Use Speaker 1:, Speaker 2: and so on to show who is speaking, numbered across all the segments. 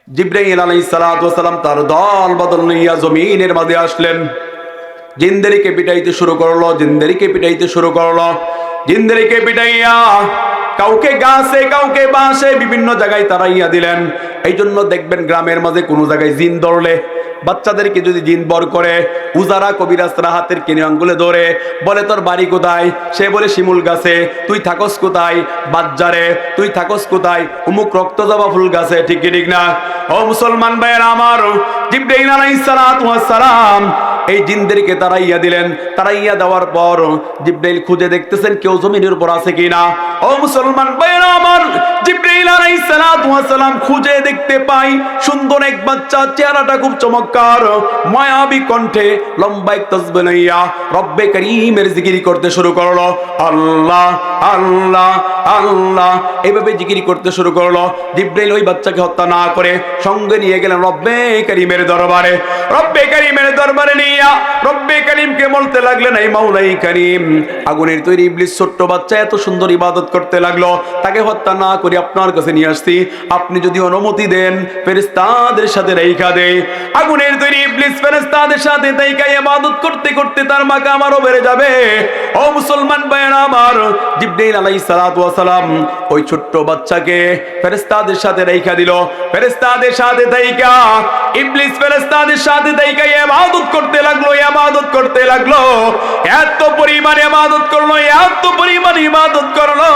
Speaker 1: জিবরাইল আলাইহিস সালাতু ওয়াস সালাম তার দল বদল নিয়ে জমিনের মাঝে আসলেন। জিনদেরকে পিটাইতে শুরু করলো, জিনদেরকে পিটাইতে শুরু করলো। জিনদেরকে পিটাইয়া কাউকে গাছে কাউকে বাঁশে বিভিন্ন জায়গায় তাড়াইয়া দিলেন। এই জন্য দেখবেন গ্রামের মাঝে কোনো জায়গায় জিন ধরলে, বাচ্চাদেরকে যদি জিন বর করে, উজারা কবিরাজরা হাতের কিনে আঙ্গুলে ধরে বলে তোর বাড়ি কোথায়, সে বলে শিমুল গাছে। তুই থাকস কোথায়? বাজ্জারে। তুই থাকস কোথায়? অমুক রক্তজবা ফুল গাছে। ঠিক কি ঠিক না? ও মুসলমান ভাইয়েরা আমার, জিবরাইল আলাইহিস সালাতু ওয়াস সালাম এই জিনদেরকে তাড়াইয়া দিলেন। তাড়াইয়া দেওয়ার পর জিবরাইল খুঁজে দেখতেছেন কেউ জমিনের উপর আছে কিনা। ও মুসলমান ভাইয়েরা আমার, জিবরাইল আলাইহিস সালাতু ওয়াস সালাম খুঁজে দেখতে পাই সুন্দর এক বাচ্চা, চেহারাটা খুব চমৎকার, মায়াবী কণ্ঠে লম্বা এক তাসবিহ লইয়া রব্বে কারীমের জিকির করতে শুরু করলো। আল্লাহ আল্লাহ আল্লাহ এইভাবে জিকির করতে শুরু করলো। জিবরাইল ওই বাচ্চাকে হত্যা না করে সঙ্গে নিয়ে গেলেন রব্বে কারীমের দরবারে। রব্বে কারীমের দরবারে নিয়া রব্বে কারীমকে বলতে লাগলেন, এই মাওলাই কারীম, আগুনের তৈরি ইবলিস ছোট্ট বাচ্চা এত সুন্দর ইবাদত করতে লাগলো, তাকে হত্যা না করে আপনার কাছে নিয়ে আসছি। আপনি যদি অনুমতি দেন ফেরেশতাদের সাথে রাইখা দেই। আগুনের তৈরি ইবলিস ফেরেশতাদের সাথে রাইখা ইবাদত করতে করতে তার মাকাম আরো বেড়ে যাবে। ও মুসলমান ভাইয়েরা আমার, জিবরাইল আলাইহিস সালাতু ওয়াস সালাম ওই ছোট্ট বাচ্চাকে ফেরেশতাদের সাথে রাইখা দিল। ফেরেশতাদের সাথে রাইখা ইবলিস ফেরেশতাদের সাথে রাইখা ইবাদত করতে লাগলো, ইবাদত করতে লাগলো। এত পরিমাণ ইবাদত করলো, এত পরিমাণ ইবাদত করলো,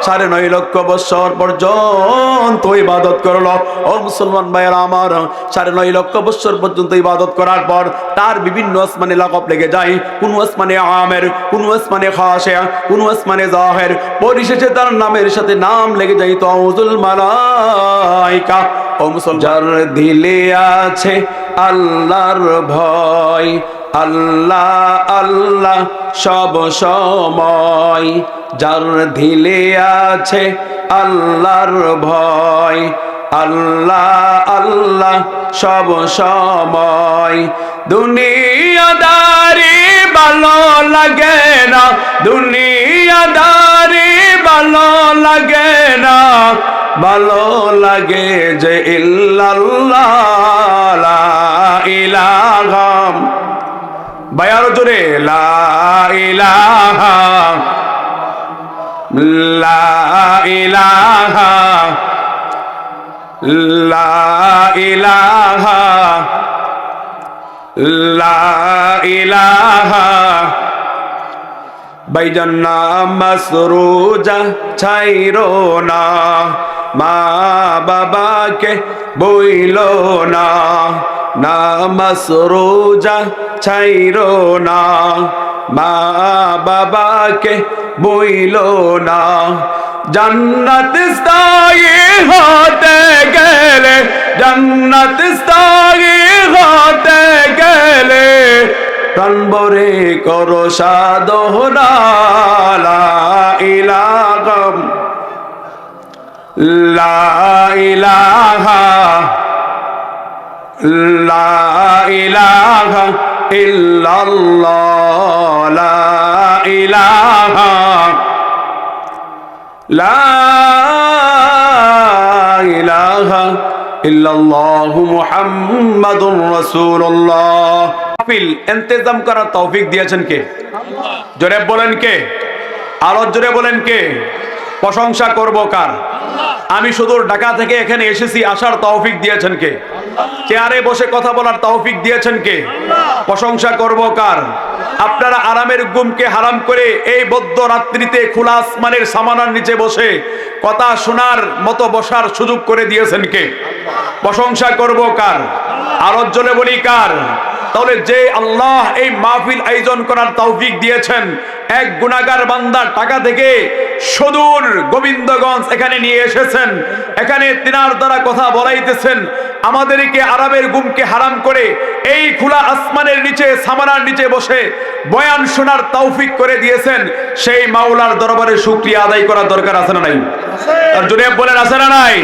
Speaker 1: 9.5 লক্ষ বছর পর্যন্ত ইবাদত করলো। ও মুসলমান ভাইয়েরা আমার, 9.5 লক্ষ বছর পর্যন্ত ইবাদত করার পর তার বিভিন্ন আসমানে লাকব লেগে যায়। কোন আসমানে আমের, কোন আসমানে খাশে, কোন আসমানে জাহের, পরিশেষে তার নামের সাথে নাম লেগে যায় তাউজুল মালাইকা। ও মুসলমান, যার দিলে আছে আল্লাহর ভয়, আল্লাহ আল্লাহ সব সময়, যার দিলে আছে আল্লাহর ভয়, আল্লাহ আল্লাহ সব সময়। দুনিয়াদারি ভালো লাগে না, দুনিয়াদারি ভালো লাগে না, ভালো লাগে যে ইল্লাল্লাহ লা ইলাহা, বায়ার জোরে লা ইলাহা লা ইলাহা লা ইলাহা লা ইলাহা। ভাইজান নামাজ রোজা ছাইরো না, মা বাবাকে বইলো না, নামাজ রোজা ছাইরো না, মা বাবাকে বইলো না। জান্নাত স্থায়ী হতে গেলে, জান্নাত স্থায়ী হতে গেলে প্রাণ ভরে করো সাধনা, লা ইলাহা লা ইলাহা লা ইলাহা ইল্লাল্লাহ, লা ইলাহা লা ইলাহা ইল্লাল্লাহু মুহাম্মাদুর রাসূলুল্লাহ। মাহফিল ইন্তেজাম করার তৌফিক দিয়েছেন কে? জোরে বলেন কে? আরো জোরে বলেন কে? প্রশংসা করব কার? আমি সুদূর ঢাকা থেকে এখানে এসেছি, আসার তৌফিক দিয়েছেন কে? চেয়ারে বসে কথা বলার তৌফিক দিয়েছেন কে? প্রশংসা করব কার? আপনারা আরামের ঘুমকে হারাম করে এই বদ্ধ রাত্রিতে খোলা আসমানের সামানার নিচে বসে কথা শোনার মতো বসার সুযোগ করে দিয়েছেন কে? প্রশংসা করব কার? আরো জোরে বলি কার? তাহলে যে আল্লাহ এই মাহফিল আয়োজন করার তৌফিক দিয়েছেন, এক গুনাহগার বান্দা টাকা থেকে সুদূর গোবিন্দগঞ্জ এখানে নিয়ে এসেছেন, এখানে তিনার দ্বারা কথা বলাইতেছেন, আমাদেরকে আরামের ঘুমকে হারাম করে এই খোলা আসমানের নিচে সামানার নিচে বসে বয়ান শোনার তৌফিক করে দিয়েছেন, সেই মাওলার দরবারে শুকরিয়া আদায় করার দরকার আছে না নাই? আর জোরে বলেন আছে না নাই?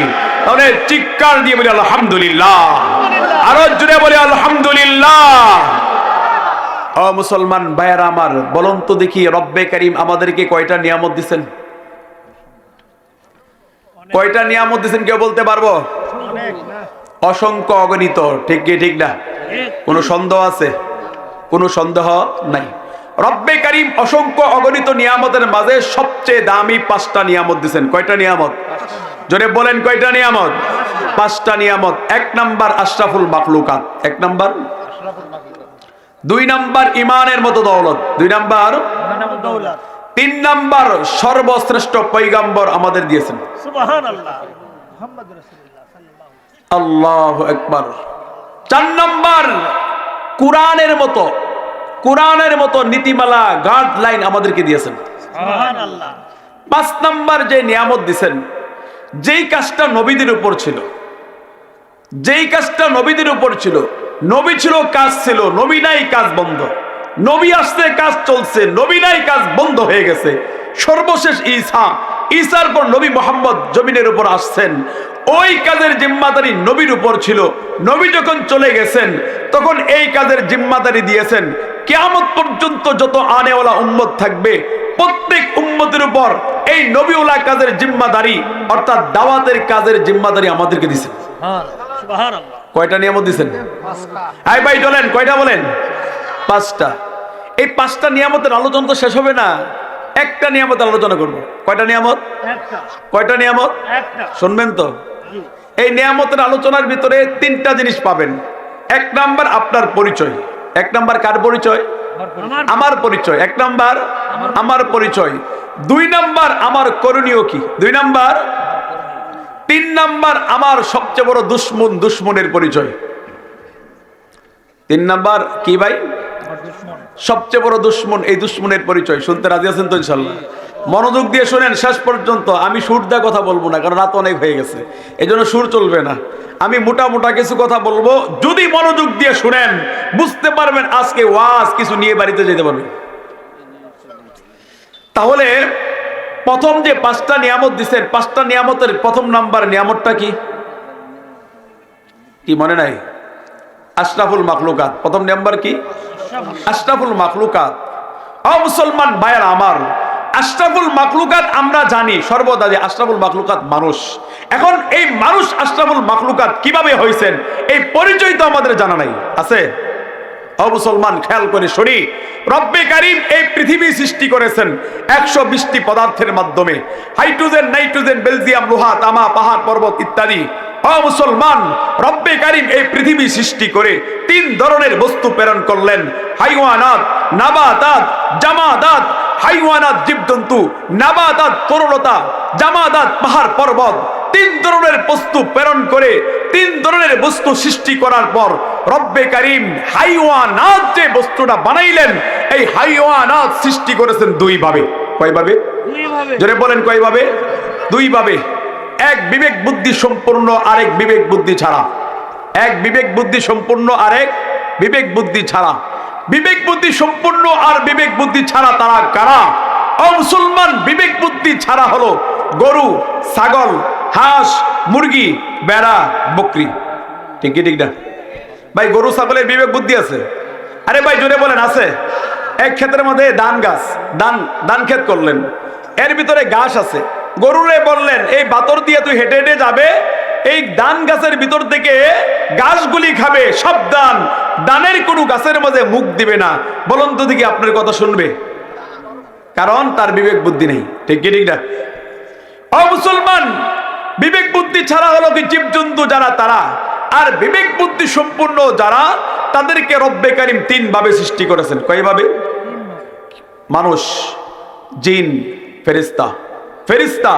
Speaker 1: তাহলে চিৎকার দিয়ে বলি আলহামদুলিল্লাহ, আরো জোরে বলি আলহামদুলিল্লাহ। ও মুসলমান ভাইয়েরা আমার, বলুন তো দেখি রব্বে কারীম আমাদেরকে কয়টা নিয়ামত দিয়েছেন? কয়টা নিয়ামত দিয়েছেন কেউ বলতে পারবো? অসংখ্য অগণিত, ঠিক কি ঠিক না? কোনো সন্দেহ আছে? কোনো সন্দেহ নাই। রব্বে কারীম অসংখ্য অগণিত নিয়ামতের মাঝে সবচেয়ে দামি 5টা নিয়ামত দিয়েছেন। কয়টা নিয়ামত? জোরে বলেন, কয়টা নিয়ামত? 5টা নিয়ামত। 1 নাম্বার আশরাফুল মাখলুকাত, 1 নাম্বার। 2 নাম্বার ইমানের মতো দৌলত, 2 নাম্বার। 3 নাম্বার সর্বশ্রেষ্ঠ পয়গম্বর আমাদের দিয়েছেন। সুবহানাল্লাহ, মুহাম্মদ রাসূলুল্লাহ সাল্লাল্লাহু আলাইহি ওয়াসাল্লাম। আল্লাহু আকবার। 4 নাম্বার কোরআনের মতো নীতিমালা, গাইডলাইন আমাদেরকে দিয়েছেন। সুবহানাল্লাহ। 5 নাম্বার যে নিয়ামত দিয়েছেন, যেই কাজটা নবীদের উপর ছিল, নবী ছিল কাজ ছিল, নবী নাই কাজ বন্ধ। নবী আসছে কাজ চলছে, নবী নাই কাজ বন্ধ হয়ে গেছে। সর্বশেষ ঈসার পর নবী মুহাম্মদ জমিনের উপর আসছেন। ওই কাজের জিম্মাদারি নবীর উপর ছিল। নবী যখন চলে গেছেন তখন এই কাজের জিম্মাদারি দিয়েছেন কিয়ামত পর্যন্ত যত আনেওয়ালা উম্মত থাকবে প্রত্যেক উম্মতের উপর এই নবীওয়ালা কাজের জিম্মাদারি অর্থাৎ দাওয়াতের কাজের জিম্মাদারি আমাদেরকে দিয়েছেন। সুবহানাল্লাহ। কয়টা নিয়ামত দিয়েছেন? 5টা। আই ভাই বলেন, কয়টা বলেন? 5টা। এই 5টা নিয়ামতের আলোচনা তো শেষ হবে না, একটা নিয়ামত আলোচনা করব। কয়টা নিয়ামত? একটা। কয়টা নিয়ামত? একটা। শুনবেন তো? এই নিয়ামতের আলোচনার ভিতরে 3টা জিনিস পাবেন। 1 নাম্বার আপনার পরিচয়। 1 নাম্বার কার পরিচয়? আমার পরিচয়। 1 নাম্বার আমার পরিচয়। 2 নাম্বার আমার করণীয় কি? 2 নাম্বার। 3 নাম্বার আমার সবচেয়ে বড় দুশ্মনের পরিচয়। 3 নাম্বার কি ভাই? সবচেয়ে বড় দুশ্মন, এই দুশ্মনের পরিচয়। শুনতে রাজি আছেন তো ইনশাআল্লাহ? মনোযোগ দিয়ে শুনেন শেষ পর্যন্ত। আমি সুর দিয়ে কথা বলবো না, কারণ রাত অনেক হয়ে গেছে, এই জন্য সুর চলবে না। আমি মোটা কিছু কথা বলবো, যদি মনোযোগ দিয়ে শুনেন বুঝতে পারবেন আজকে ওয়াজ কিছু নিয়ে বাড়িতে যেতে পারবেন। তাহলে প্রথম যে 5টা নিয়ামত দিচ্ছেন, 5টা নিয়ামতের প্রথম নাম্বার নিয়ামতটা কি? কি মনে নাই? আশরাফুল মাখলুকাত। প্রথম নাম্বার কি? আশরাফুল মাখলুকাত। ও মুসলমান ভাইয়েরা আমার, আশরাফুল মাখলুকাত আমরা জানি সর্বদা যে আশরাফুল মাখলুকাত মানুষ। এখন এই মানুষ আশরাফুল মাখলুকাত কিভাবে হয়েছেন এই পরিচয় তো আমাদের জানা নাই। আছে? ও মুসলমান খেয়াল করে শুনি, রব্বে কারীম এই পৃথিবী সৃষ্টি করেছেন 120টি পদার্থের মাধ্যমে। হাইড্রোজেন, নাইট্রোজেন, বেলজিয়াম, লোহা, তামা, পাহাড়, পর্বত ইত্যাদি। ও মুসলমান, রব্বে কারীম এই পৃথিবী সৃষ্টি করে 3 ধরনের বস্তু প্রেরণ করলেন। হাইওয়ানাত, নাবাতাত, জামাদাত। হাইওয়ানাত জীবজন্তু, নাবাতাত তরুলতা, জামাদাত পাহাড় পর্বত। 3 ধরনের বস্তু প্রেরণ করে 3 ধরনের বস্তু সৃষ্টি করার পর রব্বে কারীম হাইওয়ানাত যে বস্তুটা বানাইলেন, এই হাইওয়ানাত সৃষ্টি করেছেন 2 ভাবে। কয়ভাবে? 2 ভাবে। জোরে বলেন, কয়ভাবে? 2 ভাবে। এক বিবেক বুদ্ধি সম্পূর্ণ, আরেক বিবেক বুদ্ধি ছাড়া। এক বিবেক বুদ্ধি সম্পূর্ণ, আরেক বিবেক বুদ্ধি ছাড়া। বিবেক বুদ্ধি সম্পূর্ণ আর বিবেক বুদ্ধি ছাড়া তারা কারা? ও মুসলমান, বিবেক বুদ্ধি ছাড়া হলো গরু, ছাগল, হাঁস, মুরগি, বেড়া, বকরি। ঠিক কি ঠিক না ভাই? গরু ছাগলের বিবেক বুদ্ধি আছে? আরে ভাই জোরে বলেন, আছে? এক ক্ষেতের মধ্যে ধান ক্ষেত করলেন, এর ভিতরে ঘাস আছে। গরুরে বললেন এই বাতর দিয়ে তুই হেঁটে হেঁটে যাবে, এই ধান গাছের ভিতর থেকে ঘাসগুলি খাবে, সাবধান, ধানের কোনো গাছের মাঝে মুখ দিবে না। বলুন তো দেখি আপনার কথা শুনবে? কারণ তার বিবেক বুদ্ধি নেই। ঠিক কি ঠিক না? ও মুসলমান, বিবেক বুদ্ধি ছাড়া হলো কি জীবজন্তু যারা তারা, আর বিবেক বুদ্ধি সম্পূর্ণ যারা তাদেরকে রব্বে কারীম 3 ভাবে সৃষ্টি করেছেন। কয়ভাবে? মানুষ, জিন, ফেরেশতা। ফেরেশতা,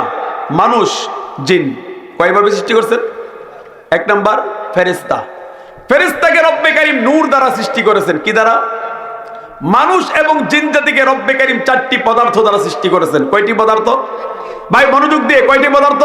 Speaker 1: মানুষ, জিন। কয়ভাবে সৃষ্টি করেছেন? 1 নাম্বার ফেরেশতা। ফেরেশতাকে রব্বে কারীম নূর দ্বারা সৃষ্টি করেছেন। কি দ্বারা? মানুষ এবং জিন জাতিকে রব্বে কারীম 4টি পদার্থ দ্বারা সৃষ্টি করেছেন। কয়টি পদার্থ? ভাই মনোযোগ দিয়ে, কয়টি পদার্থ?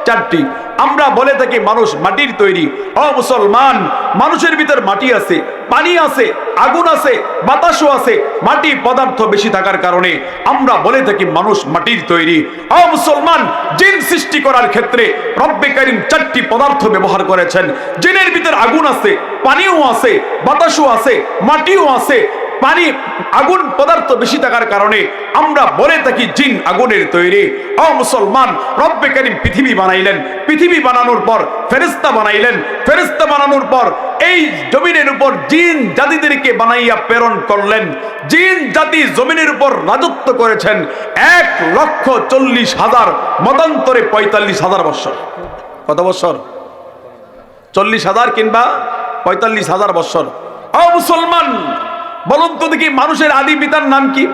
Speaker 1: 4টি। আমরা বলে থাকি মানুষ মাটির তৈরি। ও মুসলমান, মানুষের ভিতর মাটি আছে, পানি আছে, আগুন আছে, বাতাসও আছে। মাটি পদার্থ বেশি থাকার কারণে আমরা বলে থাকি মানুষ মাটির তৈরি। ও মুসলমান, জিন সৃষ্টি করার ক্ষেত্রে রব্বে কারীম 4টি পদার্থ ব্যবহার করেছেন। জিনের ভিতর আগুন আছে, পানিও আছে, বাতাসও আছে, মাটিও আছে। পানি আগুন পদার্থ বেশি থাকার কারণে আমরা বলে থাকি জিন আগুনের তৈরি। ও মুসলমান, রব্বে কারীম পৃথিবী বানাইলেন, পৃথিবী বানানোর পর ফেরেশতা বানাইলেন, ফেরেশতা বানানোর পর এই জমিনের উপর জিন জাতিদেরকে বানাইয়া প্রেরণ করলেন। জিন জাতি জমিনের উপর রাজত্ব করেছেন 1,40,000 মতান্তরে 45,000 বছর। কত বছর? 40,000 কিংবা 45,000 বছর। ও মুসলমান, বলুন তো দেখি মানুষের আদি পিতার নাম কি?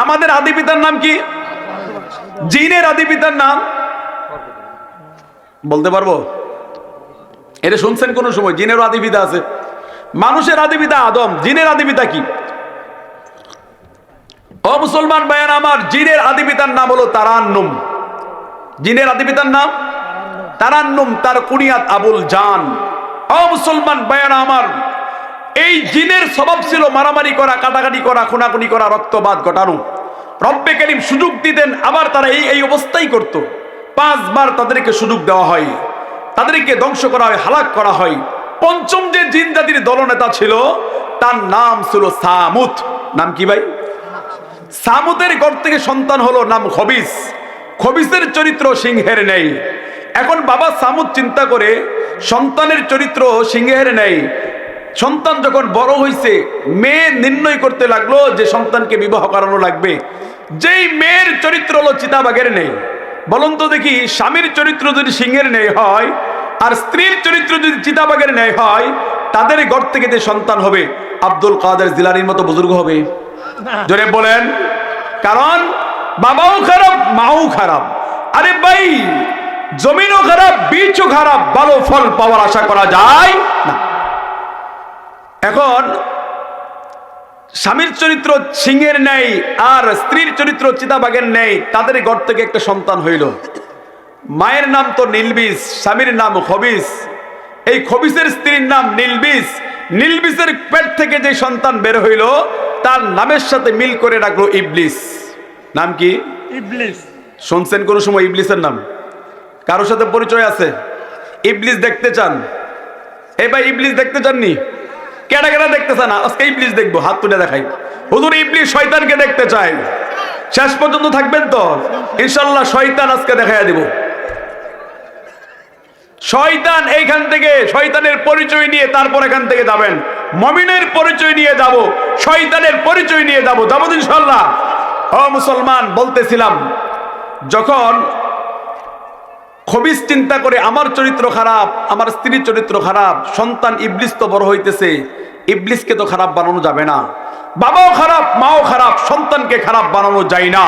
Speaker 1: আমাদের আদি পিতার নাম কি? জিনের আদি পিতার নাম বলতে পারবো? এটা শুনছেন কোন সময়? জিনেরও আদি পিতা আছে। মানুষের আদি পিতা আদম, জিনের আদি পিতা কি? ও মুসলমান ভাইয়ান আমার, জিনের আদি পিতার নাম হলো তারান্নুম। জিনের আদি পিতার নাম তারান্নুম, তার কুনিয়াত আবুল জান। ও মুসলমান ভাইয়ান আমার, এই জিনের স্বভাব ছিল মারামারি করা, কাটাকাটি করা, খুনাখুনি করা, রক্তপাত ঘটানো। রব্বে কারীম সুযোগ দিতেন, আবার তারা এই অবস্থাই করত। 5 বার তাদেরকে সুযোগ দেওয়া হয়, তাদেরকে ধ্বংস করা হয়, হালাক করা হয়। পঞ্চম যে জিন জাতির দলনেতা ছিল তার নাম ছিল সামুত। নাম কি ভাই? সামুতের ঘর থেকে সন্তান হলো নাম খবিস। খবিসের চরিত্র সিংহের নেই। এখন বাবা সামুত চিন্তা করে সন্তানের চরিত্র সিংহের নেই। সন্তান যখন বড় হয়েছে, মেয়ে নির্ণয় করতে লাগলো যে সন্তানকে বিবাহ করানো লাগবে। যেই মেয়ের চরিত্র হলো চিতাবাঘের নেই। বলুন তো দেখি, স্বামীর চরিত্র যদি সিংহের নেই হয় আর স্ত্রীর চরিত্র যদি চিতাবাঘের ন্যায় হয়, তাদের ঘর থেকে যে সন্তান হবে আব্দুল কাদের জিলানীর মতো বুজুর্গ হবে? জোরে বলেন। কারণ বাবাও খারাপ, মাও খারাপ। আরে ভাই, জমিনও খারাপ, বীজও খারাপ, ভালো ফল পাওয়ার আশা করা যায় না। এখন স্বামীর চরিত্র সিংহের নেই আর স্ত্রীর চরিত্র চিতাবাঘের নেই, তাদের ঘর থেকে একটা সন্তান হইল। মায়ের নাম তো নীলবিষ, স্বামীর নাম খবিস। এই খবিসের স্ত্রীর নাম নীলবিষ। নীলবিষের পেট থেকে যে সন্তান বের হইল তার নামের সাথে মিল করে রাখলো ইবলিস। নাম কি? ইবলিস। শুনছেন কোন সময় ইবলিসের নাম? কারোর সাথে পরিচয় আছে? ইবলিস দেখতে চান? এই ভাই, ইবলিস দেখতে চাননি? কেডা কেডা দেখতে চান? আজকে ইবলিস দেখবো, হাত তুলে দেখাই। হুজুর, ইবলিস শয়তানকে দেখতে চাই। শেষ পর্যন্ত থাকবেন তো ইনশাআল্লাহ? শয়তান আজকে দেখাইয়া দিব। শয়তান এইখান থেকে, শয়তানের পরিচয় নিয়ে তারপর এখান থেকে যাবেন। মুমিনের পরিচয় নিয়ে যাব, শয়তানের পরিচয় নিয়ে যাব, যাবো ইনশাআল্লাহ। ও মুসলমান, বলতেছিলাম, যখন খবিস চিন্তা করে আমার চরিত্র খারাপ, আমার স্ত্রীর চরিত্র খারাপ, সন্তান ইবলিস তো বড় হইতেছে, ইবলিসকে তো খারাপ বানানো যাবে না। বাবাও খারাপ, মাও খারাপ, সন্তানকে খারাপ বানানো যায় না।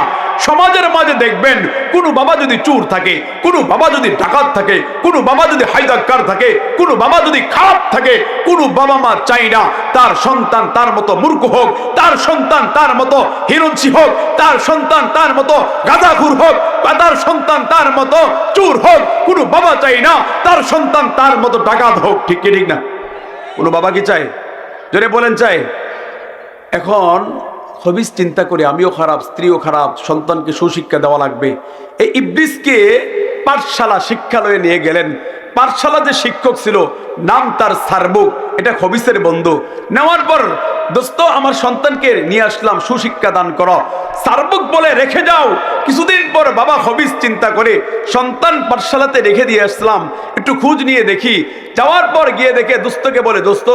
Speaker 1: সমাজের মাঝে দেখবেন, কোনো বাবা যদি চোর থাকে, কোনো বাবা যদি ডাকাত থাকে, কোনো বাবা যদি হাইজাক্কার থাকে, কোনো বাবা যদি খারাপ থাকে, কোনো বাবা মা চাই না তার সন্তান তার মতো মূর্খ হোক, তার সন্তান তার মতো হিরণসি হোক, তার সন্তান তার মতো গাঁজাখুর হোক, বা তার সন্তান তার মতো চোর হোক। কোনো বাবা চাই না তার সন্তান তার মতো ডাকাত হোক। ঠিক কি ঠিক না? কোনো বাবা কি চায়? জোরে বলেন, চায়? এখন খবিস চিন্তা করে আমিও খারাপ, স্ত্রীও খারাপ, সন্তানকে সুশিক্ষা দেওয়া লাগবে। এই ইবলিসকে পাঠশালা, শিক্ষালয়ে নিয়ে গেলেন। পাঠশালা যে শিক্ষক ছিল নাম তার সারবুক, এটা খবিসের বন্ধু। নেওয়ার পর, দোস্ত আমার সন্তানকে নিয়ে আসলাম, সুশিক্ষা দান করো। সারবুক বলে রেখে যাও। কিছুদিন পর বাবা খবিস চিন্তা করে সন্তান পাঠশালাতে রেখে দিয়ে আসলাম, একটু খোঁজ নিয়ে দেখি। যাওয়ার পর গিয়ে দেখে দোস্তকে বলে, দোস্ত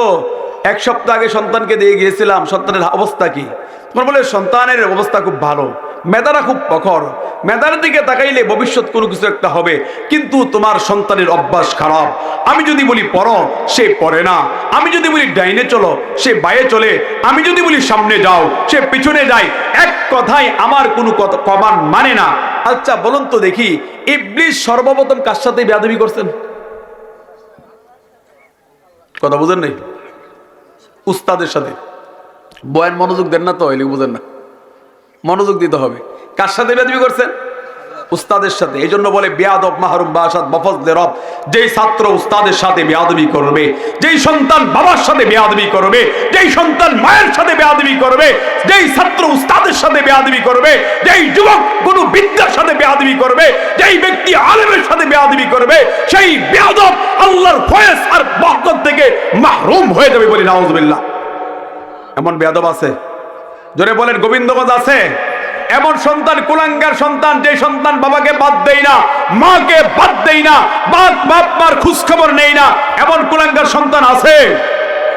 Speaker 1: 1 সপ্তাহ আগে সন্তানকে দিয়ে গিয়েছিলাম, সন্তানের অবস্থা কি? তোমার বলে সন্তানের অবস্থা খুব ভালো, মেধারা খুব প্রখর, মেধার দিকে তাকাইলে ভবিষ্যৎ কোনো কিছু একটা হবে, কিন্তু তোমার সন্তানের অভ্যাস খারাপ। আমি যদি বলি পড়ো, সে পড়ে না। আমি যদি বলি ডাইনে চলো, সে বায়ে চলে। আমি যদি বলি সামনে যাও, সে পিছনে যায়। এক কথায় আমার কোনো কমান মানে না। আচ্ছা বলুন তো দেখি, ইবলিস সর্বপ্রথম কার সাথে বেয়াদবি করছেন? কথা বুঝেন নাই? উস্তাদের সাথে। বয়ান মনোযোগ দেন না তো, এলে বুঝেন না, মনোযোগ দিতে হবে। কার সাথে বেয়াদবি করছেন? উস্তাদের সাথে। এই জন্য বলে বেয়াদব মাহরুম বাসাত বফজলে রব। যেই ছাত্র উস্তাদের সাথে বেয়াদবি করবে, যেই সন্তান বাবার সাথে বেয়াদবি করবে, যেই সন্তান মায়ের সাথে বেয়াদবি করবে, যেই ছাত্র উস্তাদের সাথে বেয়াদবি করবে, যেই যুবক কোনো বিদ্যার সাথে বেয়াদবি করবে, যেই ব্যক্তি আলেমের সাথে বেয়াদবি করবে, সেই বেয়াদব আল্লাহর ফয়েজ আর বরকত থেকে মাহরুম হয়ে যাবে বলি নাউজুবিল্লাহ। এমন বেয়াদব আছে? জোরে বলেন গোবিন্দগঞ্জ আছে? এমন সন্তান, কুলাঙ্গার সন্তান, যে সন্তান বাবাকে বাদ দেয় না, মাকে বাদ দেয় না, বাপ মার খোঁজ খবর নেই না, এমন কুলাঙ্গার সন্তান আছে?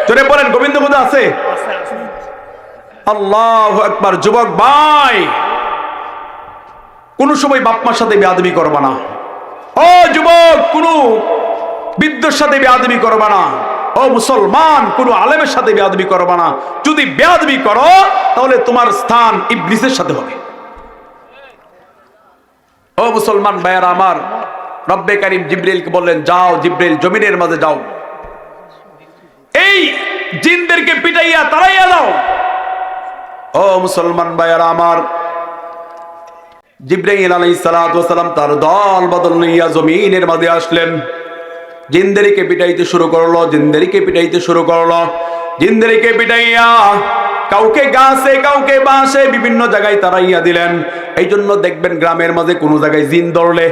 Speaker 1: জোরে বলেন গোবিন্দগঞ্জ আছে? আল্লাহু আকবার। যুবক ভাই, কোন সময় বাপ মার সাথে বেয়াদবি করবা না। ও যুবক, কোন বৃদ্ধের সাথে বেয়াদবি করবা না। ও মুসলমান, কোন আলেমের সাথে বেয়াদবি করবা না। যদি বেয়াদবি করো তাহলে তোমার স্থান ইবলিসের সাথে হবে। ও মুসলমান ভাইয়ারা আমার, রব্বে কারীম জিবরিলকে বললেন, যাও জিবরিল, জমিনের মাঝে যাও, এই জিনদেরকে পিটাইয়া তাড়াইয়া দাও। ও মুসলমান ভাইয়ারা আমার, জিবরাইল আলাইহিস সালাতু ওয়াস সালাম তার দল বদল নিয়ে জমিনের মাঝে আসলেন। জিনদেরকে পিটাইতে শুরু করলো, জিনদেরকে পিটাইতে শুরু করলো। জিনদেরকে পিটাইয়া কাউকে গাছে, কাউকে বাঁশে, বিভিন্ন জায়গায় তাড়াইয়া দিলেন। এই জন্য দেখবেন গ্রামের মাঝে কোনো জায়গায় জিন ধরলে,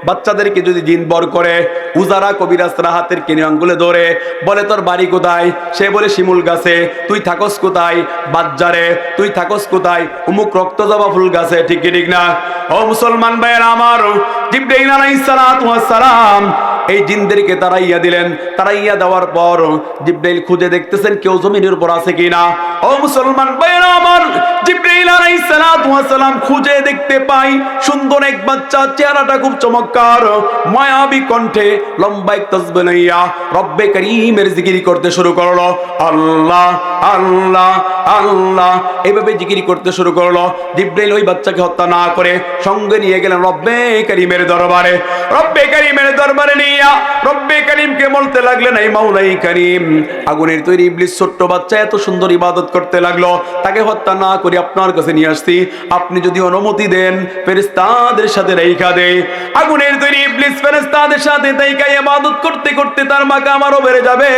Speaker 1: বাচ্চাদেরকে যদি জিন বর করে, উজারা কবিরাজরা হাতের কিনে আঙ্গুলে ধরে বলে, তোর বাড়ি কোথায়? সে বলে শিমুল গাছে। তুই থাকস কোথায়? বাজারে। তুই থাকস কোথায়? উমুক রক্তজবা ফুল গাছে। ঠিক কি ঠিক না? ও মুসলমান ভাইয়েরা আমার, জিবরাইল আলাইহিস সালাতু ওয়াস সালাম এই জিনদেরকে তাড়াইয়া দিলেন। তাড়াইয়া দেওয়ার পর জিবরাইল খুঁজে দেখতেছেন কেউ জমিনের উপর আছে কিনা। ও মুসলমান ভাইয়েরা আমার, জিবরাইল আলাইহিস সালাতু ওয়াস সালাম খুঁজে দেখতে পাই সুন্দর এক বাচ্চা, চেহারাটা খুব চমৎকার, মায়াবী কণ্ঠে লম্বা এক তাসবিহ লইয়া রব্বে কারীমের জিকির করতে শুরু করলো। আল্লাহ আল্লাহ আল্লাহ এইভাবে জিকির করতে শুরু করলো। জিবরাইল ওই বাচ্চাকে হত্যা না করে সঙ্গে নিয়ে গেলেন রব্বে কারীমের দরবারে। রব্বে কারীমের দরবারে নিয়া রব্বে কারীমকে বলতে লাগলেন, এই মাওলাই কারীম, আগুনের তৈরি ইবলিস ছোট্ট বাচ্চা এত সুন্দর ইবাদত করতে লাগলো, তাকে হত্যা না করে আপনার কাছে নিয়ে আসছি। আপনি যদি অনুমতি দেন ফেরেশতাদের সাথে রাইখা দেই। আগুনের তৈরি ইবলিস ফেরেশতাদের সাথে রাইখা ইবাদত করতে করতে তার মাকাম আরো বেড়ে যাবে।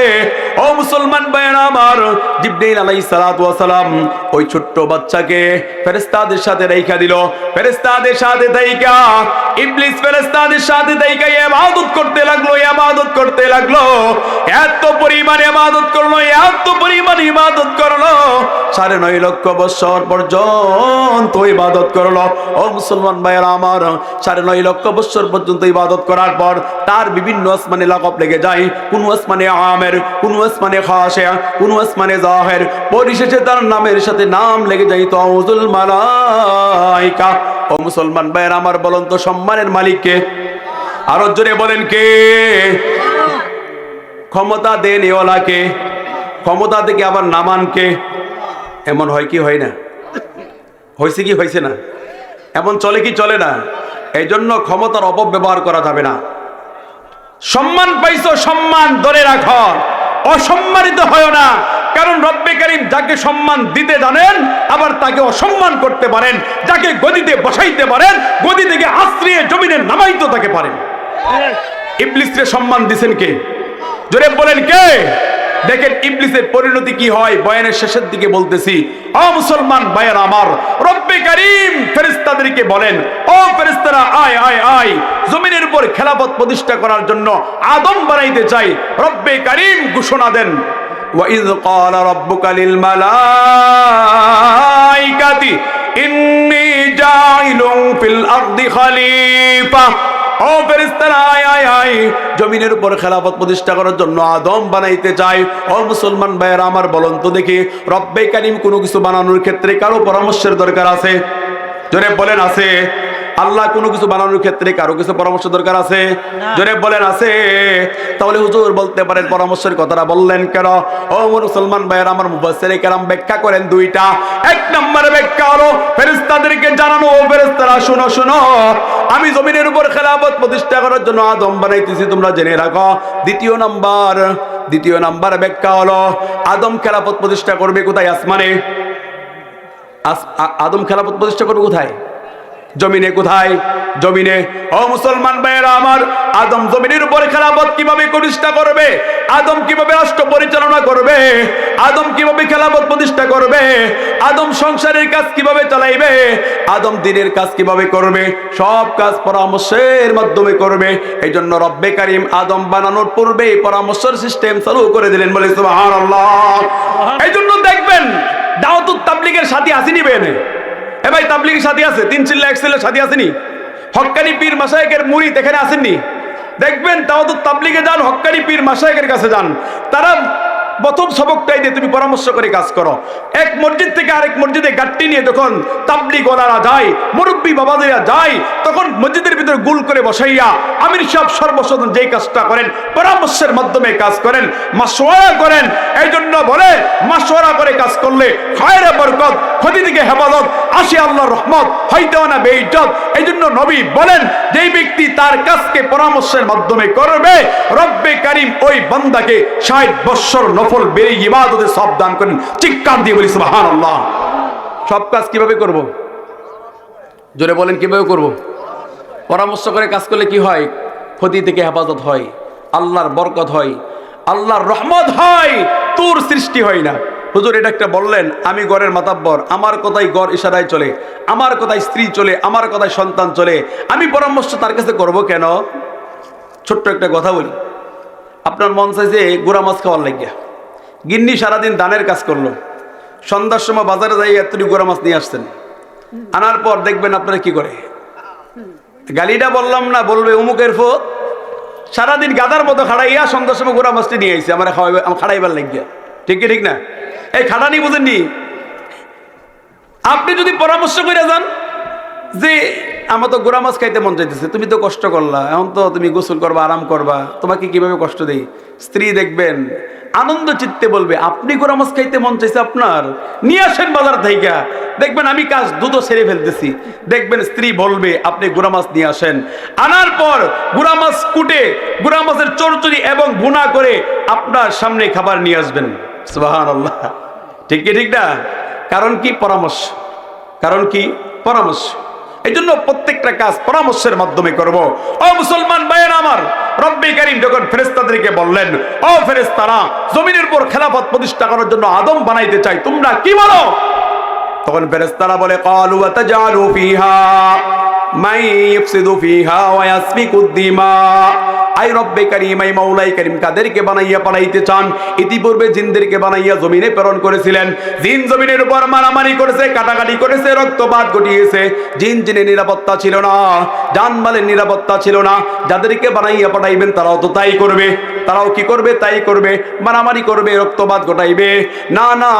Speaker 1: ও মুসলমান ভাইয়েরা আমার, জিবরাইল আলাইহিস সালাতু ওয়াস সালাম ওই ছোট্ট বাচ্চাকে ফেরেশতাদের সাথে রাইখা দিল। ফেরেশতাদের সাথে রাইখা ইবলিস ফেরেশতাদের সাথে রাইখা ইবাদত করতে লাগলো, ইবাদত করতে লাগলো। এত পরিমাণ ইবাদত করলো, এত পরিমাণ ইবাদত করলো, 9.5 লক্ষ বছর পর্যন্ত ইবাদত করলো। ও মুসলমান ভাইয়েরা আমার, 9.5 লক্ষ বছর পর্যন্ত ইবাদত করার পর তার বিভিন্ন আসমানে লাকব লেগে যায়। কোন আসমানে আমের, কোন আসমানে খাশিয়া, কোন আসমানে জাহির, পরিশেষে তার নামের সাথে নাম লেগে যায় তাউজুল মালাইকা। ও মুসলমান ভাইয়েরা আমার, বলুন তো সম্মানের মালিক কে? আরো জোরে বলেন কে? ক্ষমতা দেন এওয়ালাকে, ক্ষমতা থেকে আবার নামান কে? এমন হয় কি হয় না? হয়েছে কি হয়েছে না? এমন চলে কি চলে না? এই জন্য ক্ষমতার অপব্যবহার করা যাবে না। সম্মান পাইছো, সম্মান ধরে রাখো, অসম্মানিত হয় না। কারণ রব্বে কারীম যাকে সম্মান দিতে জানেন আবার তাকে অসম্মান করতে পারেন। যাকে গদিতে বসাইতে পারেন, গদি থেকে আশ্রিয়ে জমিনে নামাইতে তাকে পারেন। ইবলিসকে সম্মান দিবেন কে? জোরে বলেন কে? দেখেন ইবলিসের পরিণতি কি হয়, বয়ানের শেষের দিকে বলতেছি। ও মুসলমান ভাইয়েরা আমার, রব্বে কারীম ফেরেশতাদেরকে বলেন, ও ফেরেশতারা আয় আয় আয়, জমিনের উপর খেলাফত প্রতিষ্ঠা করার জন্য আদম বানাইতে চাই। রব্বে কারীম ঘোষণা দেন, ওয়াইয ক্বালা রাব্বুকা লিল মালাইকাতি ইন্নী জাইলুন ফিল আরদি খলিফা। ও ফেরেশতারা আয় আয় আয়, জমিনের উপর খেলাফত প্রতিষ্ঠা করার জন্য আদম বানাইতে চাই। ও মুসলমান ভাইয়েরা আমার, বলুন তো দেখি, রব্বে কারীম কোনো কিছু বানানোর ক্ষেত্রে কারো পরামর্শের দরকার আছে? জোরে বলেন আছে? আল্লাহ কোনো কিছু বানানোর ক্ষেত্রে কারো কিছু পরামর্শ দরকার আছে? জোরে বলেন আছে? তাহলে হুজুর বলতে পারেন পরামর্শের কথাটা বললেন কেন? ও মুসলমান ভাইয়েরা আমার, মুফাসসিরে কেরাম ব্যাখ্যা করেন দুইটা। এক নম্বরে ব্যাখ্যা হলো ফেরেশতাদেরকে জানানো, ও ফেরেশতারা শোনো শোনো, আমি জমিনের উপর খেলাফত প্রতিষ্ঠা করার জন্য আদম বানাইতেছি, তোমরা জেনে রাখো। দ্বিতীয় নাম্বার ব্যাখ্যা হলো আদম খেলাফত প্রতিষ্ঠা করবে কোথায়? আসমানে। আদম খেলাফত প্রতিষ্ঠা করবে কোথায়? জমিনে কোথায়? জমিনে। ও মুসলমান ভাইয়েরা আমার, আদম জমিনের উপরে খেলাফত কিভাবে প্রতিষ্ঠা করবে? আদম কিভাবে রাষ্ট্র পরিচালনা করবে? আদম কিভাবে খেলাফত প্রতিষ্ঠা করবে? আদম সংসারের কাজ কিভাবে চালাইবে? আদম দিনের কাজ কিভাবে করবে? সব কাজ পরামর্শের মাধ্যমে করবে। এই জন্য রব্বে কারিম আদম বানানোর পূর্বে পরামর্শের সিস্টেম চালু করে দিলেন, বলে সুবহানাল্লাহ। এই জন্য দেখবেন দাওয়াতুত তাবলীগের সাথী আসেনি বেনে, এ ভাই তাবলীগের সাথী আছে, 3 চিল্লা 1 চিল্লা সাথী আসেনি? হক্কানি পীর মাশায়েখের মুরিদ এখানে আসেননি? দেখবেন দাওয়াতুত তাবলীগে যান, হক্কানি পীর মাশায়েখের কাছে যান, তারা প্রথম সবকটাই দিয়ে তুমি পরামর্শ করে কাজ করো। এক মসজিদ থেকে আরেক মসজিদে গাট্টি নিয়ে যখন তাবলীগ ওয়ালারা যায়, মুরব্বী বাবাদেরা যায়, তখন মসজিদের ভিতরে গুল করে বসাইয়া আমির সাহেব সর্বসাধারণ যেই কাজটা করেন পরামর্শের মাধ্যমে কাজ করেন, মাশওয়ারা করেন। এই জন্য বলে মাশওয়ারা করে কাজ করলে খায়রে বরকত, ক্ষতি থেকে হেফাজত, আসে আল্লাহর রহমত, হইতেও না বেইজ্জত। এই জন্য নবী বলেন যেই ব্যক্তি তার কাজকে পরামর্শের মাধ্যমে করবে, রব্বে কারিম ওই বান্দাকে 60 বৎসর নফল বেরি ইবাদতের সব দান করেন। চিৎকার দিয়ে বলি সুবহানাল্লাহ। সব কাজ কিভাবে করব? জোরে বলেন কিভাবে করব? পরামর্শ করে কাজ করলে কি হয়? ক্ষতি থেকে হেফাজত হয়, আল্লাহর বরকত হয়, আল্লাহর রহমত হয়, তোর সৃষ্টি হয় না। হুজুর এটা একটা বললেন, আমি ঘরের মাতাব্বর, আমার কথাই ঘর ইশারায় চলে, আমার কথাই স্ত্রী চলে, আমার কথাই সন্তান চলে, আমি পরামর্শ তার কাছে করব কেন? ছোট্ট একটা কথা বলি, আপনার মন চাইছে গুড়া মাছ খাওয়ার লাগিয়া, গিন্নি সারাদিন দানের কাজ করলো, সন্ধ্যার সময় বাজারে যাই এতটুকু গুড়া মাছ নিয়ে আসছেন, আনার পর দেখবেন আপনারা কি করে, গালিটা বললাম না, বলবে উমুকের ফোত সারাদিন গাদার মতো খাড়াইয়া সন্ধ্যার সময় গুড়া মাছটি নিয়ে আইছে আমার খাড়াইবার লাগিয়া। ঠিক কি ঠিক না? এই খাটানি বুঝেননি? আপনি যদি পরামর্শ করে যান যে আমার তো গোড়া মাছ খাইতে মন চাইতেছে, তুমি তো কষ্ট করলা, এখন তো তুমি গোসল করবা, আরাম করবা, তোমাকে কিভাবে কষ্ট দেই? স্ত্রী দেখবেন আনন্দ চিত্তে বলবে আপনি গোড়া মাছ খাইতে মন চাইছে আপনার, নিয়ে আসেন বাজার থেকে, দেখবেন আমি কাজ দ্রুত সেরে ফেলতেছি। দেখবেন স্ত্রী বলবে আপনি গোড়া মাছ নিয়ে আসেন, আনার পর গোড়া মাছ কুটে গোড়া মাছের চড়চড়ি এবং ভুনা করে আপনার সামনে খাবার নিয়ে আসবেন। সুবহানাল্লাহ। ঠিক কি ঠিক না? কারণ কি? পরামর্শ। কারণ কি? পরামর্শ। এই জন্য প্রত্যেকটা কাজ পরামর্শের মাধ্যমে করব। ও মুসলমান ভাইয়েরা আমার, রব্বে কারীম যখন ফেরেশতাদেরকে বললেন, ও ফেরেশতারা, জমিনের উপর খেলাফত প্রতিষ্ঠা করার জন্য আদম বানাইতে চাই, তোমরা কি বলো? তখন ফেরেশতারা বলে, ক্বালু ওয়া তাজআলু ফিহা মান ইফসিদু ফিহা ওয়া ইয়াসফিকুদ দিমা। আই রব্বে কারীম, আই মাওলাই কারীম, কাদেরকে বানাইয়া পাঠাইতে চান? ইতিপূর্বে জিনদেরকে বানাইয়া জমিনে প্রেরণ করেছিলেন, জিন জমিনের উপর মারামারি করেছে, কাটাকাটি করেছে, রক্তপাত ঘটিয়েছে, জিনের নিরাপত্তা ছিল না, জানমালের নিরাপত্তা ছিল না। যাদেরকে বানাইয়া পাঠাইবেন তারাও তো তাই করবে, তারাও কি করবে? তাই করবে, মারামারি করবে, রক্তপাত ঘটাইবে। না না,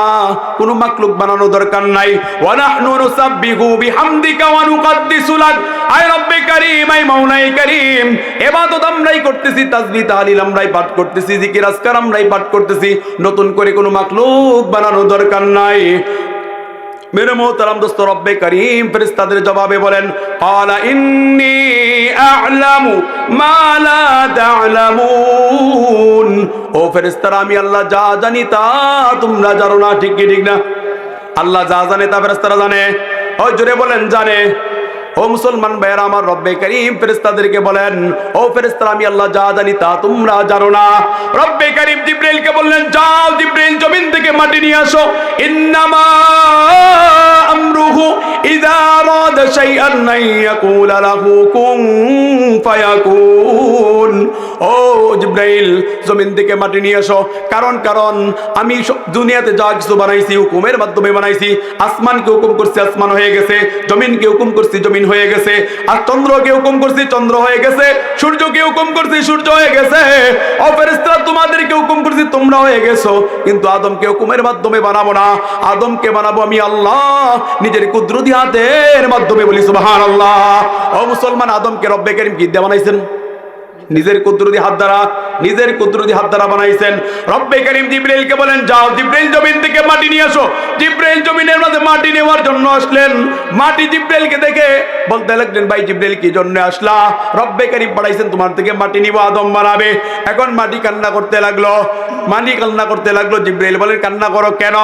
Speaker 1: কোনো মাখলুক বানানো দরকার নাই। ওয়া নাহনু নুসাব্বিহু বিহামদিকা ওয়া নুকদ্দিসু লাক। আয় রব্বে কারীম, আয় মাওলাই কারীম, ইবাদত আমরাই করতেছি, তাসবিহ তাহলিল আমরাই পাঠ করতেছি, জিকির আজকার আমরাই পাঠ করতেছি, নতুন করে কোনো মাখলুক বানানো দরকার নাই। মেরে মোহতারাম দোস্ত, রব্বে কারীম ফেরেশতাদের জবাবে বলেন, ক্বালা ইন্নী আ'লামু মা লা তা'লামুন। ও ফেরেশতারা, আমি আল্লাহ যা জানি তা তোমরা জানো না। ঠিক কি ঠিক না? আল্লাহ যা জানে তা ফেরেশতারা জানে। ও জোরে বলেন জানে। ও মুসলমান ভাইয়েরা আমার, রব্বে কারীম ফেরেশতাদেরকে বলেন, ও ফেরেশতারা, আমি আল্লাহ যা জানি তা তোমরা জানো না। রব্বে কারীম জিবরাইলকে বললেন, যাও জিবরাইল, জমিন থেকে মাটি নিয়ে আসো। ইন্নামা আমরুহু ইযা আরাদা শাইআন আন ইয়াকুলা লাহু কুন ফায়াকুন। ও জিবরাইল, জমিন থেকে মাটি নিয়ে আসো, কারণ আমি দুনিয়াতে যা কিছু বানাইছি হুকুমের মাধ্যমে বানাইছি। আসমানকে হুকুম করছি, আসমান হয়ে গেছে। জমিনকে হুকুম করছি, জমিন হয়ে গেছে। আর চন্দ্রকে হুকুম করছি, চন্দ্র হয়ে গেছে। সূর্যকে হুকুম করছি, সূর্য হয়ে গেছে। ও ফেরেশতারা, তোমাদেরকে হুকুম করছি, তোমরা হয়ে গেছো। কিন্তু আদমকে হুকুমের মাধ্যমে বানাবো না, আদমকে বানাবো আমি আল্লাহ নিজের কুদরতি হাতের মাধ্যমে। বলি সুবহানাল্লাহ। ও মুসলমান, আদমকে রব্বে কারীম কি দিয়ে বানাইছেন? নিজের কুদরতি হাত দ্বারা, নিজের কুদরতি হাত দ্বারা বানাইছেন। রব্বে কারীম জিবরাইলকে বলেন, যাও জিবরাইল, জমিন থেকে মাটি নিয়ে আসো। জিবরাইল জমিনের মাঝে মাটি নেওয়ার জন্য আসলেন। মাটি জিবরাইলকে দেখে বলতে লাগলেন, ভাই জিবরাইল কি জন্য আসলা? রব্বে কারীম পাঠাইছেন তোমার থেকে মাটি নিব, আদম বানাবে। এখন মাটি কান্না করতে লাগলো। মানি কান্না করতে লাগলো। জিবরাইল বলেন, কান্না করো কেন?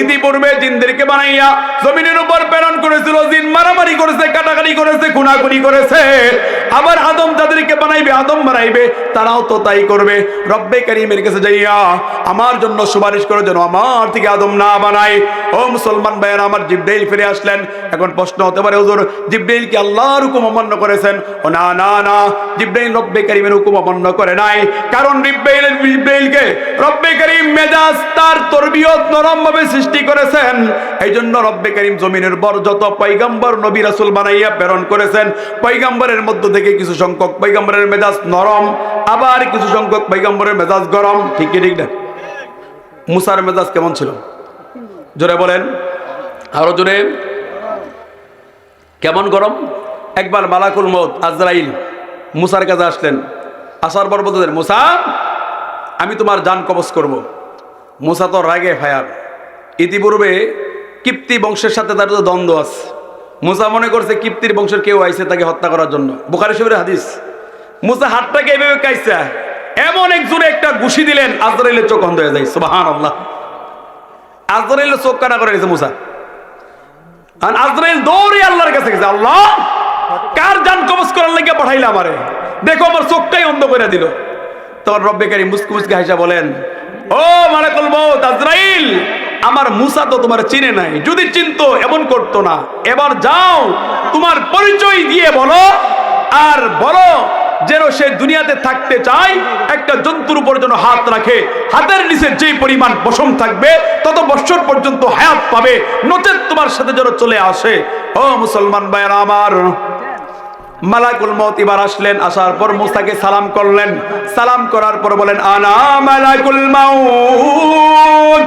Speaker 1: ইতিপূর্বে জিনদেরকে বানাইয়া জমিনের উপর প্রেরণ করেছিল, জিন মারামারি করেছে, কাটাকাটি করেছে, খুনাখুনি করেছে। আবার আদম যাদেরকে বানাইবে, আদম বানাইবে, তারাও তো তাই করবে। রব্বে কারীমের কাছে যাইয়া আমার জন্য সুপারিশ করে যেন আমার থেকে আদম না বানায়। ও মুসলমান ভাইয়েরা আমার, জিবরাইল ফিরে আসলেন। এখন প্রশ্ন হতে পারে, হুজুর জিবরাইল কি আল্লাহর হুকুম অমান্য করেছেন? ও না না না, জিবরাইল রব্বে কারীমের হুকুম অমান্য করে নাই। কারণ জিবরাইলকে রব্বে কারীম মেজাজ তার তরবিয়ত নরম ভাবে সৃষ্টি করেছেন। এই জন্য রব্বে কারীম জমিনের বড় যত পয়গম্বর নবী রাসূল বানাইয়া প্রেরণ করেছেন, পয়গম্বরের মধ্য থেকে কিছু সংখ্যক পয়গম্বরের মেজাজ নরম, আবার কিছু সংখ্যক পয়গম্বরের মেজাজ গরম। ঠিক কি ঠিক না? মুসার মেজাজ কেমন ছিল? জোরে বলেন, আরো জোরে। কেমন গরম? একবার মালাকুল মউত আজরাইল মুসার কাছে আসলেন। আসার পর বলতেন, মুসা আমি তোমার জান কবজ করব। মুসা তো রাগে ফায়ার। ইতিপূর্বে কিপ্তি বংশের সাথে তার তো দ্বন্দ্ব আছে। মুসা মনে করছে কিপ্তির বংশের কেউ আইছে তাকে হত্যা করার জন্য। বুখারী শরীফের হাদিস। মুসা হাতটাকে এভাবে কাইছে, এমন একজনে একটা ঘুষি দিলেন, আজরাইলের চোখ অন্ধ হয়ে যায়। সুবহানাল্লাহ। আজরাইলের চোখ কাটা করে গেছে মুসা। আর আজরাইল দৌড়ে আল্লাহর কাছে গেছে, আল্লাহ কার জান কবজ করার লাগে পাঠাইলা আমারে? দেখো আমার চোখটাই অন্ধ করে দিল। তখন রব্বে কারীম মুসকি মুসকি হাসা বলেন, ও মালাকুল মউত আজরাইল, আমার মুসা তো তোমার চিনে নাই, যদি চিনতো এমন করতো না। এবার যাও তোমার পরিচয় দিয়ে বলো, আর বলো যেন সে দুনিয়াতে থাকতে চায় একটা জন্তুর উপর যেন হাত রাখে, হাতের নিচে যে পরিমাণ পশম থাকবে তত বছর পর্যন্ত হায়াত পাবে, নচেত তোমার সাথে যেন চলে আসে। ও মুসলমান ভাইরা আমার, মালাকুল মউত এবার আসলেন। আসার পর মুসাকে সালাম করলেন। সালাম করার পর বলেন, আনা মালাকুল মউত,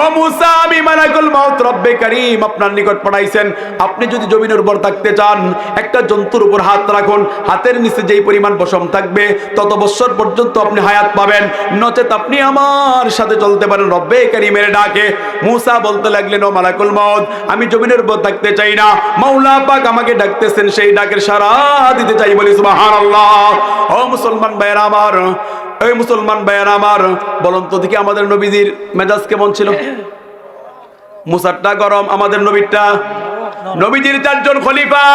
Speaker 1: ও মুসা আমি মালাকুল মউত, রব্বে কারীম আপনার নিকট পাঠাইছেন। আপনি যদি জমিনের উপর থাকতে চান একটা জন্তুর উপর হাত রাখুন, হাতের নিচে যেই পরিমাণ পশম থাকবে তত বছর পর্যন্ত আপনি হায়াত পাবেন, নচেত আপনি আমার সাথে চলতে পারেন। রব্বে কারীমের ডাকে মুসা বলতে লাগলেন, ও মালাকুল মউত আমি জমিনের উপর থাকতে চাই না, মাওলা পাক আমাকে ডাকতেছেন, সেই ডাকের সাড়া দিতে চাই। বলি সুবহানাল্লাহ। ও মুসলমান ভাইয়েরা আমার, এই মুসলমান ভাইয়েরা আমার, বলুন তো দেখি আমাদের নবীজির মেজাজ কেমন ছিল? মুসারটা গরম, আমাদের নবীরটা? নবীজির চারজন খলিফা,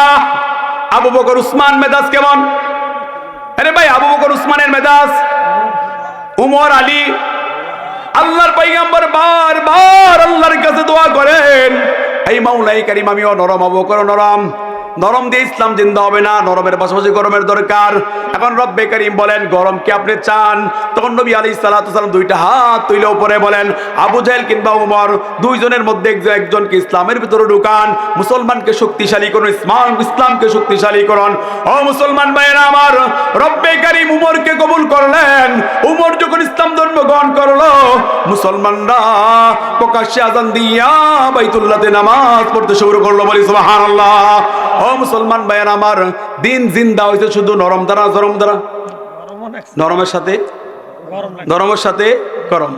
Speaker 1: আবু বকর উসমান মেজাজ কেমন? আরে ভাই, আবু বকর উসমানের মেজাজ, উমর আলী, আল্লাহর পয়গম্বর বারবার আল্লাহর কাছে দোয়া করেন, এই মাওলাই কারীম আমিও নরম, আবু বকর নরম। নরম দিয়ে ইসলাম জিন্দা হবে না, নরমের পাশাপাশি গরমের দরকার। এখন রব্বে কারীম বলেন, গরম কি আপনি চান? তখন নবী আলাইহিস সালাতু ওয়াস সালাম দুইটা হাত তুলে উপরে বলেন, আবু জাহেল কিংবা উমর, দুইজনের মধ্যে একজনকে ইসলামের ভিতরে ঢুকান, মুসলমানকে শক্তিশালী করুন, ইসলামকে শক্তিশালী করুন। ও মুসলমান ভাইয়েরা আমার, রব্বে কারীম উমরকে কবুল করলেন। উমর যখন ইসলাম ধর্ম গ্রহণ করলো, মুসলমানরা প্রকাশ্যে আযান দিয়া বাইতুল্লাহতে নামাজ পড়তে শুরু করলো। বলি সুবহানাল্লাহ। ও মুসলমান ভাইয়েরা আমার, দিন জিন্দা হয়েছে শুধু নরম দ্বারা, গরম দ্বারা, নরমের সাথে নরমের সাথে গরম।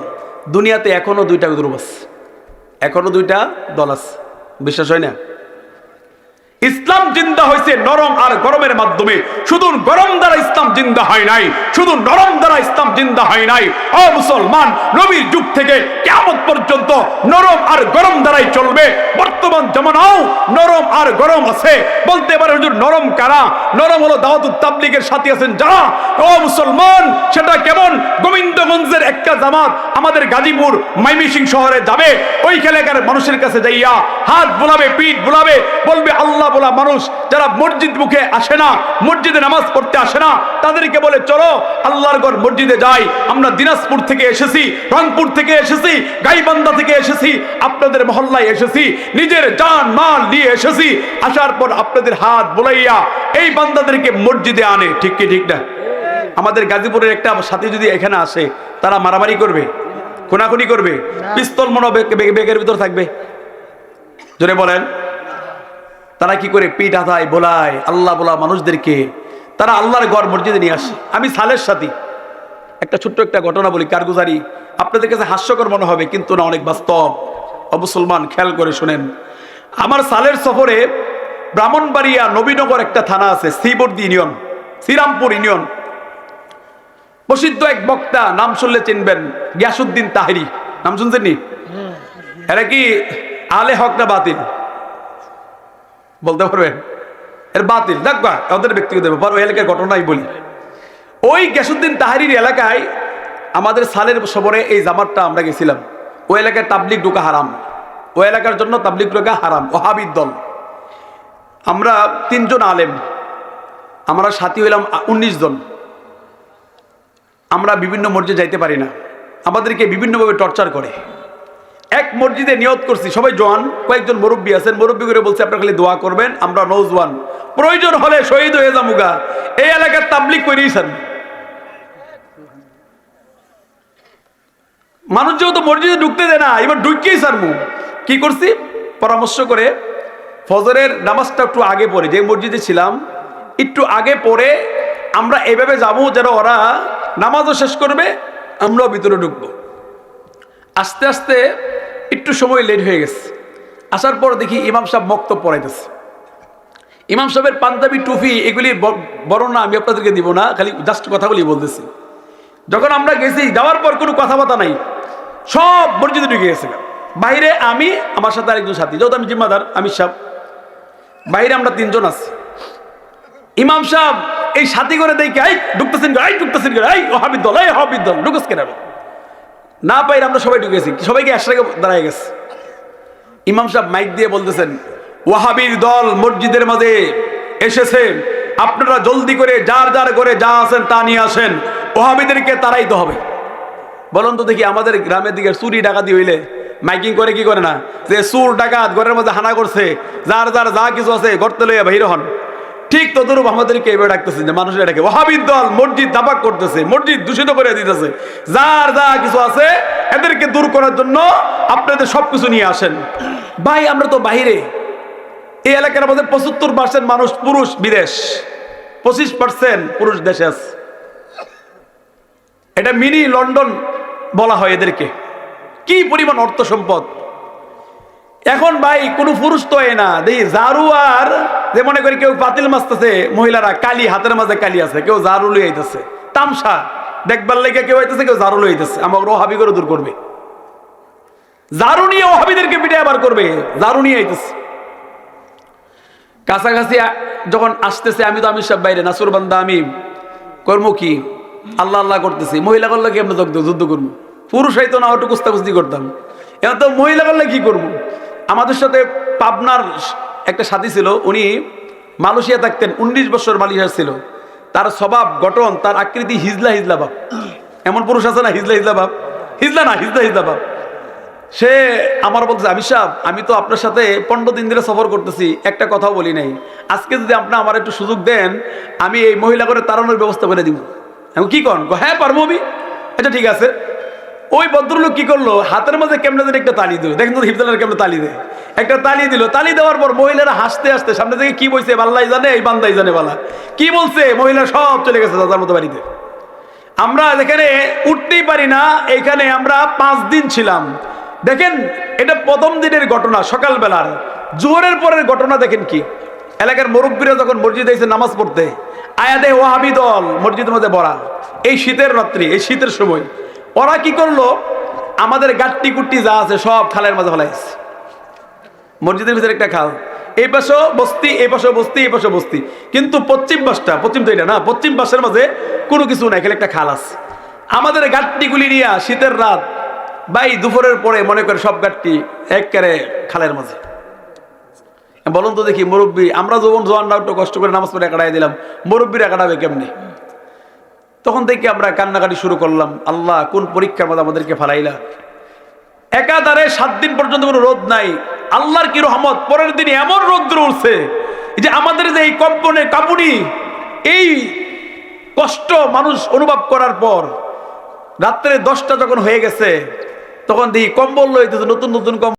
Speaker 1: দুনিয়াতে এখনো দুইটা গ্রুপ আছে, এখনো দুইটা দল আছে, বিশ্বাস হয় না? ইসলাম জিন্দা হয়েছে নরম আর গরমের মাধ্যমে। শুধু গরম দ্বারা ইসলাম জিন্দা হয় নাই, শুধু নরম দ্বারা ইসলাম জিন্দা হয় নাই। ও মুসলমান, নবীর যুগ থেকে কিয়ামত পর্যন্ত নরম আর গরম দ্বারাই চলবে। বর্তমান জামানাও নরম আর গরম আছে। বলতে পারে হুজুর নরম কারা? নরম হলো দাওয়াতুত তাবলীগের সাথী আছেন যারা। ও মুসলমান, সেটা কেমন? গোবিন্দগঞ্জের একটা জামাত আমাদের গাজীপুর ময়মনসিং শহরে যাবে, ওই এলাকার মানুষের কাছে যাইয়া হাত বুলাবে, পিঠ বুলাবে, বলবে আল্লাহ বলা মানুষ যারা মসজিদ মুখে আসে না, মসজিদে নামাজ পড়তে আসে না, তাদেরকে বলে চলো আল্লাহর ঘর মসজিদে যাই। আমরা দিনাজপুর থেকে এসেছি, রংপুর থেকে এসেছি, গাইবান্ধা থেকে এসেছি, আপনাদের মহল্লায় এসেছি, নিজের জান মাল নিয়ে এসেছি। আসার পর আপনাদের হাত বুলাইয়া এই বান্দাদেরকে মসজিদে আনে। ঠিক কি ঠিক না? আমাদের গাজীপুরের একটা সাথী যদি এখানে আসে, তারা মারামারি করবে, খুনাখুনি করবে, পিস্তল মনে ব্যাগের ভিতর থাকবে? জোরে বলেন। তারা কি করে? পিঠ হাতায় বোলায় আল্লাহ বলা মানুষদেরকে তারা আল্লাহর ঘর মসজিদে নিয়ে আসে। আমি সালের সাথী, একটা ছোট্ট একটা ঘটনা বলি, কারগুজারি। আপনাদের কাছে হাস্যকর মনে হবে, কিন্তু না, অনেক বাস্তব। মুসলমান খেয়াল করে শুনেন। আমার সালের সফরে ব্রাহ্মণবাড়িয়া নবীনগর একটা থানা আছে, শ্রীবর্দী ইউনিয়ন, শ্রীরামপুর ইউনিয়ন। প্রসিদ্ধ এক বক্তা, নাম শুনলে চিনবেন, গিয়াসউদ্দিন তাহেরি, নাম শুনছেন নি? এরা কি আলে হক না বাতিল বলতে পারবেন? এর বাতিল, দেখবা ওদের ব্যক্তিগত ব্যাপার, ওই এলাকার ঘটনাই বলি। ওই গিয়াসউদ্দিন তাহেরির এলাকায় আমাদের সালের সবরে এই জামাতটা আমরা গেছিলাম। ওই এলাকায় তাবলিগ ঢোকা হারাম, ওই এলাকার জন্য তাবলিগ ঢোকা হারাম, ওহাবির দল। আমরা 3 জন আলেম, আমরা সাথী হইলাম 19 জন। আমরা বিভিন্ন মসজিদে যাইতে পারি না, আমাদেরকে বিভিন্নভাবে টর্চার করে। এক মসজিদে নিয়ত করছি, সবাই জওয়ান, কয়েকজন মুরব্বী আছেন, মুরব্বী করে বলছে আপনারা খালি দোয়া করবেন, আমরা নওজওয়ান, প্রয়োজন হলে শহীদ হয়ে যামুগা, এই এলাকার তাবলিগ করেইছেন। মানুষ যেহেতু মসজিদে ঢুকতে দেয় না, এবার ঢুকিয়েই সারমু। কি করছি, পরামর্শ করে ফজরের নামাজটা একটু আগে পড়ে, যে মসজিদে ছিলাম একটু আগে পড়ে আমরা এইভাবে যাবো যেন ওরা নামাজও শেষ করবে, আমরাও ভিতরে ঢুকবো। আস্তে আস্তে একটু সময় লেট হয়ে গেছে। আসার পর দেখি ইমাম সাহেব বক্তব্য পড়াইতেছে। ইমাম সাহেবের পাঞ্জাবি, টুপি এগুলি বর্ণনা আমি আপনাদেরকে দিব না, খালি জাস্ট কথাগুলি বলতেছি। যখন আমরা গেছি, যাওয়ার পর কোনো কথাবার্তা নাই, সব মসজিদে ঢুকে গেছে। বাইরে আমি, আমার সাথে আরেকজন সাথী, যেহেতু আমি জিম্মাদার আমির সাহেব, বাইরে আমরা 3 জন আছি। ইমাম সাহেব এই সাথী করে দেখে, এই ঢুকতেছেন, এই ঢুকতেছেন, এই ওহাবির দল, এই ওহাবির দল, ঢুকস কেন? না পাইরে আমরা সবাই ঢুকেছি, সবাইকে একসাথে দাঁড়ায় গেছে। ইমাম সাহেব মাইক দিয়ে বলতেছেন, ওয়াহাবির দল মসজিদের মাঝে এসেছে, আপনারা জলদি করে যার যার করে যা আছেন তা নিয়ে আসেন, ওহাবিদেরকে তাড়াইতে হবে। বলুন তো দেখি, আমাদের গ্রামের দিকে চুরি ডাকাতি হইলে মাইকিং করে কি করে না, যে চুর ডাকাত ঘরের মধ্যে হানা করছে, যার যার যা কিছু আছে গর্তে লইয়া বাহির হন। ঠিক তদরূপ আমাদেরকে এবার ডাকতেছে, যে মানুষের এটাকে ওয়াহাবির দল মসজিদ দাপাক করতেছে, মসজিদ দূষিত করে দিতেছে, যার যা কিছু আছে এদেরকে দূর করার জন্য আপনাদের সবকিছু নিয়ে আসেন। ভাই আমরা তো বাহিরে, এই এলাকার মধ্যে 75% মানুষ পুরুষ বিদেশ, 25% পুরুষ দেশে আছে। এটা মিনি লন্ডন বলা হয় এদেরকে, কি পরিমাণ অর্থ সম্পদ। এখন ভাই কোনো পুরুষ তো না দেখি ঝাড়ু, আর যে মনে করি কেউ পাতিল মাছতেছে, মহিলারা কালি, হাতের মাঝে কালি আছে, কেউ ঝাড়ু লই আইতেছে, তামসা দেখবার লেগে কেউ আইতেছে, কেউ ঝাড়ু লই আইতেছে। আমাকে ওহাবি করে দূর করবে, ঝাড়ু নিয়ে ওহাবিদেরকে পিঠে আবার করবে, ঝাড়ু নিয়ে আইতেছে। কাছাকাছি যখন আসতেছে, আমি তো আমির সাহেব বাইরে, নাসুর বান্দা আমি কর্ম কি আল্লাহ আল্লাহ করতেছি, মহিলা করলে কি আমরা যুদ্ধ করবো? পুরুষ হয়তো না, ওটু কুস্তাকুস্তি করতাম, এখন তো মহিলা করলে কি করবো? আমাদের সাথে পাবনার একটা সাথী ছিল, উনি মালয়েশিয়া থাকতেন, 19 বছর মালয়েশিয়া ছিল। তার স্বভাব গঠন, তার আকৃতি হিজলা হিজলা ভাব। এমন পুরুষ আছে না হিজলা হিজলা ভাব, হিজলা না হিজলা হিজলা ভাব। সে আমার বলতেছে, আমির সাহেব আমি তো আপনার সাথে 15 দিন ধরে সফর করতেছি, একটা কথাও বলি নাই, আজকে যদি আপনি আমার একটু সুযোগ দেন, আমি এই মহিলা করে তাড়ানোর ব্যবস্থা করে দিব। আমি কি করেন? হ্যাঁ পারবো আমি। আচ্ছা ঠিক আছে। ওই ভদ্রলোক কি করলো, হাতের মাঝে কেমনে যেন একটা তালি দিল, দেখেন তো হিফজালের কেমনে তালি দেয়, একটা তালি দিল। তালি দেওয়ার পর মহিলারা হাসতে হাসতে সামনে থেকে কি বলছে, বাল্লাই জানে এই বান্দাই জানে বালা কি বলছে, মহিলা সব চলে গেছে দাদার মতো বাড়িতে। আমরা এখানে উঠতেই পারি না, এখানে আমরা 5 দিন ছিলাম। দেখেন এটা প্রথম দিনের ঘটনা, সকালবেলার জোহরের পরের ঘটনা। দেখেন কি এলাকার মুরব্বীরা যখন মসজিদে এসে নামাজ পড়তে, আয়াতে ওয়াহাবি দল মসজিদের মধ্যে ভরা, এই শীতের রাত্রি, এই শীতের সময় ওরা কি করলো, আমাদের গাট্টি কুট্টি যা আছে সব খালের মাঝে ফেলাইছে। মসজিদের ভিতরে একটা খাল, এই পাশেও বস্তি, এই পাশেও বস্তি, এই পাশেও বস্তি, কিন্তু পশ্চিম পাশটা, পশ্চিম তো এটা না, পশ্চিম পাশের মাঝে কোনো কিছু নাই, খালি একটা খাল আছে। আমাদের গাট্টিগুলি নিয়ে শীতের রাত ভাই দুপুরের পরে মনে করে সব গাট্টি একেবারে খালের মাঝে। বলুন তো দেখি মুরব্বী, আমরা যখন জোয়ানরা একটু কষ্ট করে নামাজ পড়ে কাটাই দিলাম, মুরব্বীরা কাটাবে কেমনি? তখন থেকে আমরা কান্নাকাটি শুরু করলাম, আল্লাহ কোন পরীক্ষার মধ্যে আমাদেরকে ফালাইলা। একাধারে 7 দিন পর্যন্ত কোনো রোদ নাই। আল্লাহর কি রহমত, পরের দিন এমন রৌদ্র উঠছে যে আমাদের যে এই কম্পনে কাঁপুনি, এই কষ্ট মানুষ অনুভব করার পর রাত্রে 10টা যখন হয়ে গেছে, তখন দেখি কম্বল লইতেছে, নতুন নতুন কম্বল।